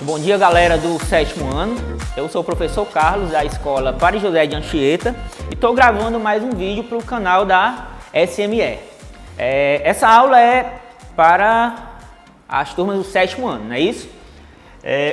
Bom dia, galera do 7º ano. Eu sou o professor Carlos da escola Padre José de Anchieta e estou gravando mais um vídeo para o canal da SME. Essa aula é para as turmas do 7º ano, não é isso?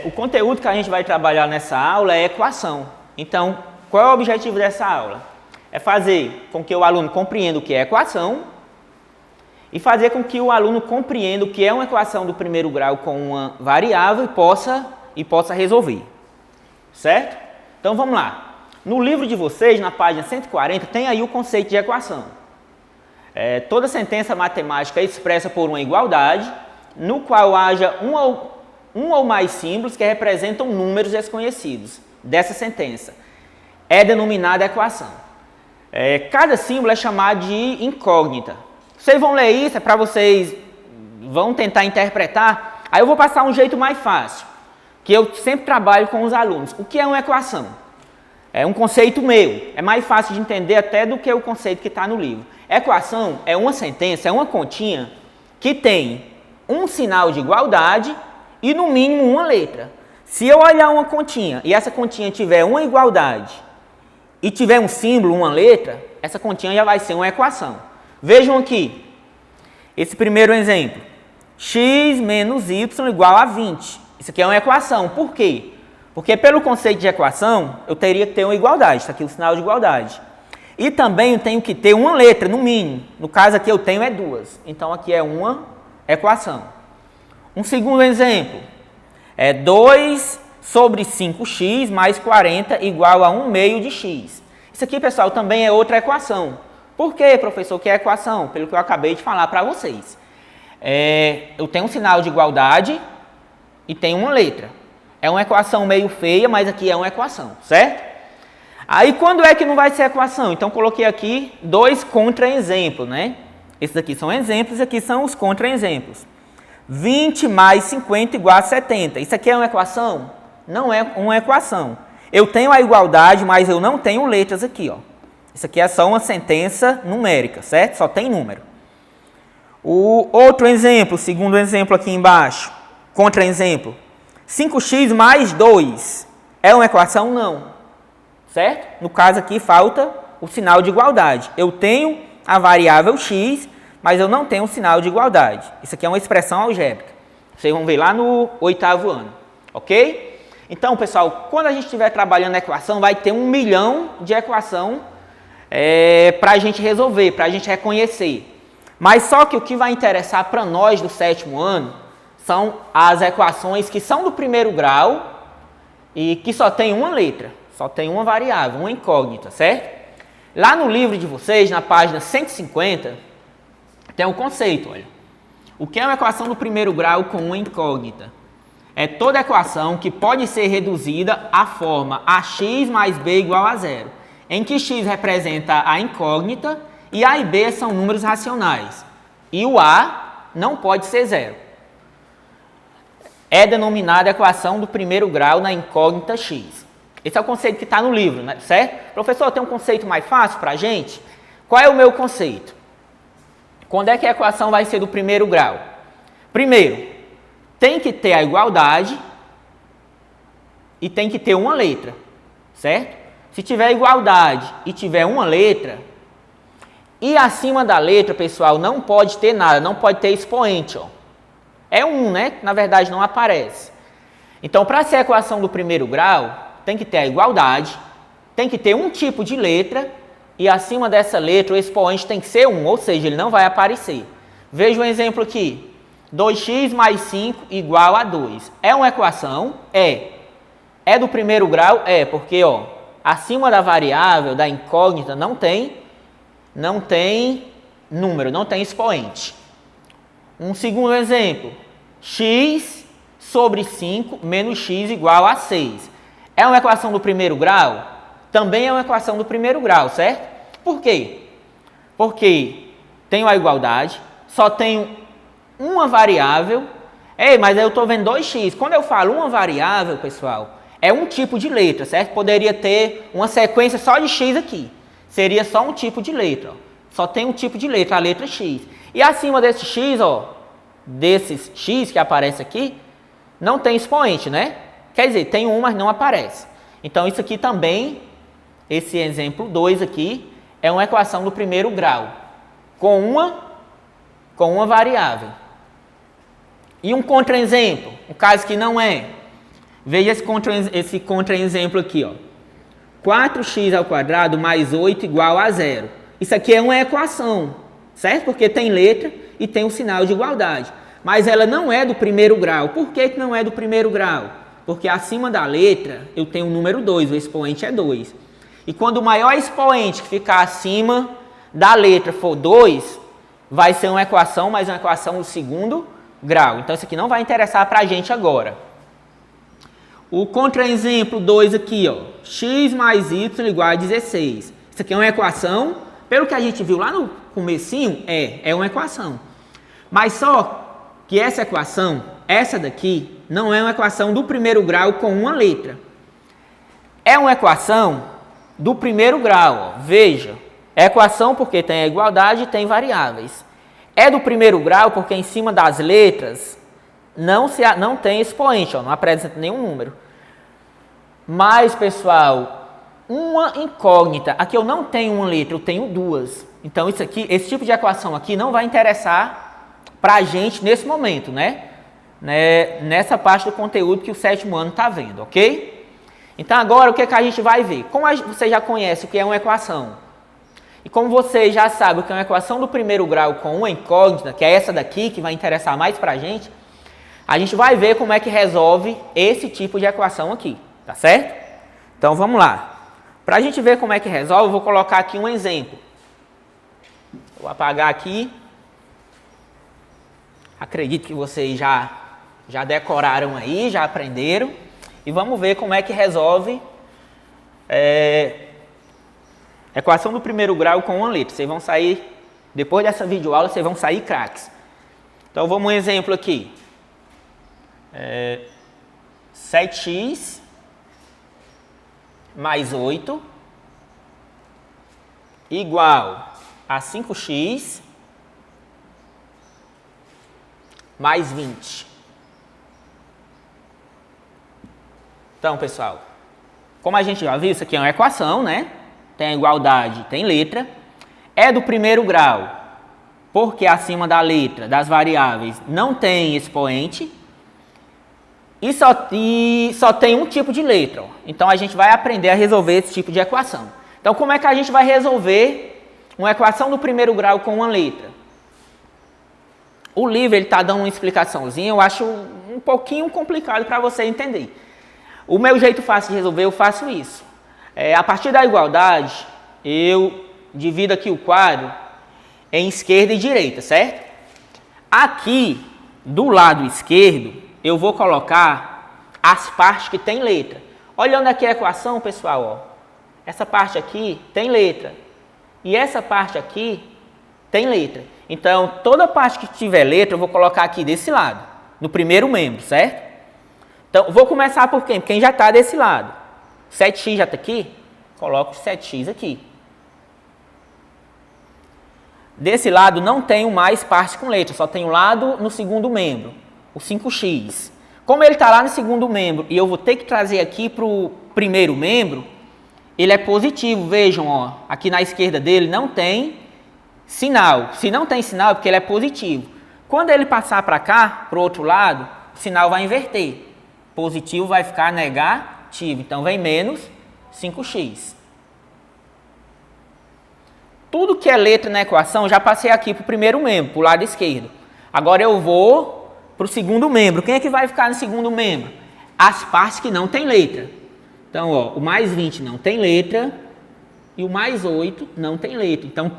O conteúdo que a gente vai trabalhar nessa aula é equação. Então, qual é o objetivo dessa aula? É fazer com que o aluno compreenda o que é equação e fazer com que o aluno compreenda o que é uma equação do primeiro grau com uma variável e possa resolver. Certo? Então vamos lá. No livro de vocês, na página 140, tem aí o conceito de equação. Toda sentença matemática é expressa por uma igualdade, no qual haja um ou mais símbolos que representam números desconhecidos dessa sentença. É denominada equação. Cada símbolo é chamado de incógnita. Vocês vão ler isso, é para vocês vão tentar interpretar. Aí eu vou passar um jeito mais fácil, que eu sempre trabalho com os alunos. O que é uma equação? É um conceito meu, é mais fácil de entender até do que o conceito que está no livro. Equação é uma sentença, é uma continha que tem um sinal de igualdade e no mínimo uma letra. Se eu olhar uma continha e essa continha tiver uma igualdade e tiver um símbolo, uma letra, essa continha já vai ser uma equação. Vejam aqui, esse primeiro exemplo, x menos y igual a 20. Isso aqui é uma equação. Por quê? Porque pelo conceito de equação, eu teria que ter uma igualdade. Está aqui o sinal de igualdade. E também eu tenho que ter uma letra, no mínimo. No caso aqui eu tenho é duas. Então aqui é uma equação. Um segundo exemplo, é 2 sobre 5x mais 40 igual a 1/2 de x. Isso aqui, pessoal, também é outra equação. Por quê, professor, que é equação? Pelo que eu acabei de falar para vocês. Eu tenho um sinal de igualdade e tenho uma letra. É uma equação meio feia, mas aqui é uma equação, certo? Aí, quando é que não vai ser equação? Então, coloquei aqui dois contra-exemplos, né? Esses aqui são exemplos e aqui são os contra-exemplos. 20 mais 50 igual a 70. Isso aqui é uma equação? Não é uma equação. Eu tenho a igualdade, mas eu não tenho letras aqui, ó. Isso aqui é só uma sentença numérica, certo? Só tem número. O outro exemplo, segundo exemplo aqui embaixo, contra-exemplo. 5x mais 2 é uma equação? Não. Certo? No caso aqui falta o sinal de igualdade. Eu tenho a variável x, mas eu não tenho o sinal de igualdade. Isso aqui é uma expressão algébrica. Vocês vão ver lá no 8º ano. Ok? Então, pessoal, quando a gente estiver trabalhando a equação, vai ter 1 milhão de equação para a gente resolver, para a gente reconhecer. Mas só que o que vai interessar para nós do 7º ano são as equações que são do primeiro grau e que só tem uma letra, só tem uma variável, uma incógnita, certo? Lá no livro de vocês, na página 150, tem um conceito, olha. O que é uma equação do primeiro grau com uma incógnita? É toda equação que pode ser reduzida à forma ax mais b igual a 0. Em que x representa a incógnita e a e b são números racionais. E o a não pode ser 0. É denominada equação do primeiro grau na incógnita x. Esse é o conceito que está no livro, né? Certo? Professor, tem um conceito mais fácil para a gente? Qual é o meu conceito? Quando é que a equação vai ser do primeiro grau? Primeiro, tem que ter a igualdade e tem que ter uma letra, certo? Se tiver igualdade e tiver uma letra, e acima da letra, pessoal, não pode ter nada, não pode ter expoente, ó. É 1, né? Na verdade, não aparece. Então, para ser a equação do primeiro grau, tem que ter a igualdade, tem que ter um tipo de letra, e acima dessa letra, o expoente tem que ser 1, ou seja, ele não vai aparecer. Veja um exemplo aqui. 2x mais 5 igual a 2. É uma equação? É. É do primeiro grau? É, porque, ó, acima da variável, da incógnita, não tem número, não tem expoente. Um segundo exemplo, x sobre 5 menos x igual a 6. É uma equação do primeiro grau? Também é uma equação do primeiro grau, certo? Por quê? Porque tenho a igualdade, só tenho uma variável. Mas aí eu estou vendo 2x. Quando eu falo uma variável, pessoal, é um tipo de letra, certo? Poderia ter uma sequência só de x aqui. Seria só um tipo de letra. Ó. Só tem um tipo de letra, a letra x. E acima desse x, ó, desses x que aparece aqui, não tem expoente, né? Quer dizer, tem 1, mas não aparece. Então, isso aqui também, esse exemplo 2 aqui, é uma equação do primeiro grau, com uma variável. E um contra-exemplo, o caso que não é. Veja esse contra-exemplo aqui, ó. 4x² mais 8 igual a 0. Isso aqui é uma equação, certo? Porque tem letra e tem um sinal de igualdade. Mas ela não é do primeiro grau. Por que que não é do primeiro grau? Porque acima da letra eu tenho o número 2, o expoente é 2. E quando o maior expoente que ficar acima da letra for 2, vai ser uma equação, mas uma equação do segundo grau. Então isso aqui não vai interessar para a gente agora. O contra-exemplo 2 aqui, ó, x mais y igual a 16. Isso aqui é uma equação, pelo que a gente viu lá no comecinho, é uma equação. Mas só que essa equação, essa daqui, não é uma equação do primeiro grau com uma letra. É uma equação do primeiro grau, ó. Veja, é equação porque tem a igualdade e tem variáveis. É do primeiro grau porque em cima das letras não tem expoente, ó, não apresenta nenhum número. Mas, pessoal, uma incógnita. Aqui eu não tenho uma letra, eu tenho 2. Então, esse tipo de equação aqui não vai interessar para a gente nesse momento, né? Nessa parte do conteúdo que o 7º ano está vendo, ok? Então, agora, o que a gente vai ver? Como você já conhece o que é uma equação, e como você já sabe o que é uma equação do primeiro grau com uma incógnita, que é essa daqui, que vai interessar mais para a gente vai ver como é que resolve esse tipo de equação aqui. Tá certo? Então, vamos lá. Para a gente ver como é que resolve, eu vou colocar aqui um exemplo. Vou apagar aqui. Acredito que vocês já decoraram aí, já aprenderam. E vamos ver como é que resolve equação do primeiro grau com uma letra. Vocês vão sair, depois dessa videoaula, vocês vão sair craques. Então, vamos um exemplo aqui. 7x mais 8 igual a 5x mais 20. Então, pessoal, como a gente já viu, isso aqui é uma equação, né? Tem a igualdade, tem letra. É do primeiro grau, porque acima da letra, das variáveis, não tem expoente. E só tem um tipo de letra. Ó. Então, a gente vai aprender a resolver esse tipo de equação. Então, como é que a gente vai resolver uma equação do primeiro grau com uma letra? O livro está dando uma explicaçãozinha, eu acho um pouquinho complicado para você entender. O meu jeito fácil de resolver, eu faço isso. A partir da igualdade, eu divido aqui o quadro em esquerda e direita, certo? Aqui, do lado esquerdo, eu vou colocar as partes que tem letra. Olhando aqui a equação, pessoal, ó, essa parte aqui tem letra. E essa parte aqui tem letra. Então, toda parte que tiver letra, eu vou colocar aqui desse lado, no primeiro membro, certo? Então, vou começar por quem? Por quem já está desse lado. 7x já está aqui? Coloco 7x aqui. Desse lado não tenho mais parte com letra, só tenho lado no segundo membro, o 5x. Como ele está lá no segundo membro e eu vou ter que trazer aqui para o primeiro membro, ele é positivo. Vejam, ó, aqui na esquerda dele não tem sinal. Se não tem sinal é porque ele é positivo. Quando ele passar para cá, para o outro lado, o sinal vai inverter. Positivo vai ficar negativo. Então, vem menos 5x. Tudo que é letra na equação, já passei aqui para o primeiro membro, para o lado esquerdo. Agora eu vou para o segundo membro. Quem é que vai ficar no segundo membro? As partes que não tem letra. Então, ó, o mais 20 não tem letra e o mais 8 não tem letra. Então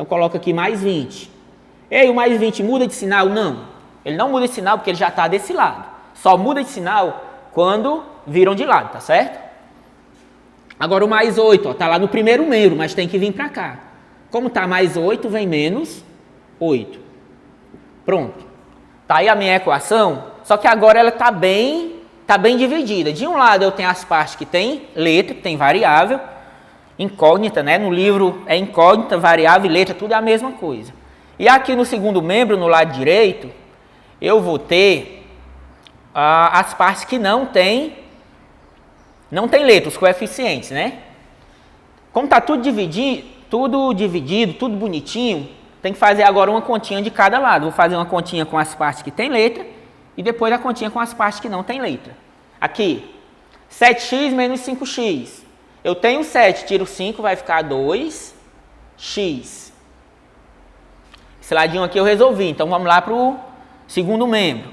coloca aqui mais 20. Ei, o mais 20 muda de sinal? Não. Ele não muda de sinal porque ele já está desse lado. Só muda de sinal quando viram de lado, tá certo? Agora o mais 8, ó, tá lá no primeiro membro, mas tem que vir para cá. Como tá mais 8, vem menos 8. Pronto. Tá aí a minha equação, só que agora ela tá bem dividida. De um lado eu tenho as partes que tem letra, que tem variável, incógnita, né? No livro é incógnita, variável e letra, tudo é a mesma coisa. E aqui no segundo membro, no lado direito, eu vou ter as partes que não tem Não tem letra, os coeficientes, né? Como está tudo dividido, tudo bonitinho, tem que fazer agora uma continha de cada lado. Vou fazer uma continha com as partes que tem letra e depois a continha com as partes que não tem letra. Aqui, 7x menos 5x. Eu tenho 7, tiro 5, vai ficar 2x. Esse ladinho aqui eu resolvi, então vamos lá para o segundo membro.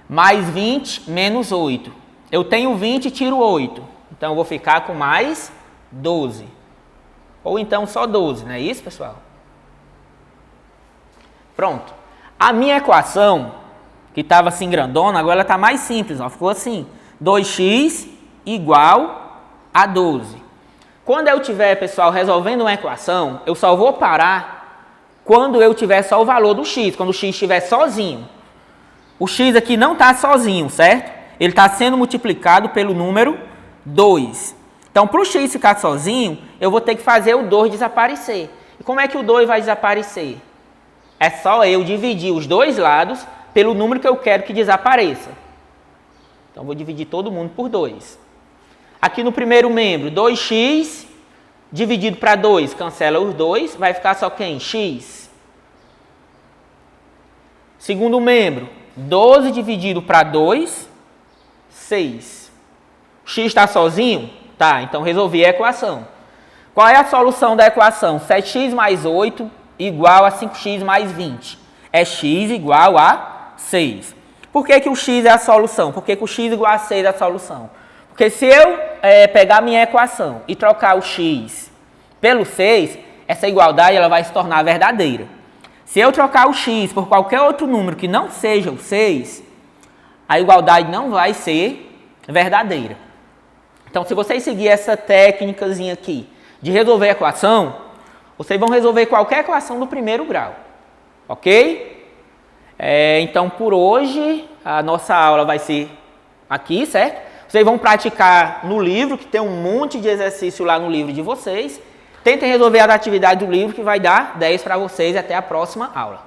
Mais 20 menos 8. Eu tenho 20 e tiro 8, então eu vou ficar com mais 12. Ou então só 12, não é isso, pessoal? Pronto. A minha equação, que estava assim grandona, agora ela está mais simples, ó, ficou assim. 2x igual a 12. Quando eu estiver, pessoal, resolvendo uma equação, eu só vou parar quando eu tiver só o valor do x, quando o x estiver sozinho. O x aqui não está sozinho, certo? Ele está sendo multiplicado pelo número 2. Então, para o x ficar sozinho, eu vou ter que fazer o 2 desaparecer. E como é que o 2 vai desaparecer? É só eu dividir os dois lados pelo número que eu quero que desapareça. Então, vou dividir todo mundo por 2. Aqui no primeiro membro, 2x dividido para 2, cancela os 2, vai ficar só quem? X. Segundo membro, 12 dividido para 2, 6. X está sozinho? Tá, então resolvi a equação. Qual é a solução da equação? 7x mais 8 igual a 5x mais 20. É x igual a 6. Por que que o x é a solução? Por que que o x igual a 6 é a solução? Porque se eu pegar a minha equação e trocar o x pelo 6, essa igualdade ela vai se tornar verdadeira. Se eu trocar o x por qualquer outro número que não seja o 6, a igualdade não vai ser verdadeira. Então, se vocês seguirem essa técnicazinha aqui de resolver a equação, vocês vão resolver qualquer equação do primeiro grau, ok? Então, por hoje, a nossa aula vai ser aqui, certo? Vocês vão praticar no livro, que tem um monte de exercício lá no livro de vocês. Tentem resolver as atividades do livro, que vai dar 10 para vocês. Até a próxima aula.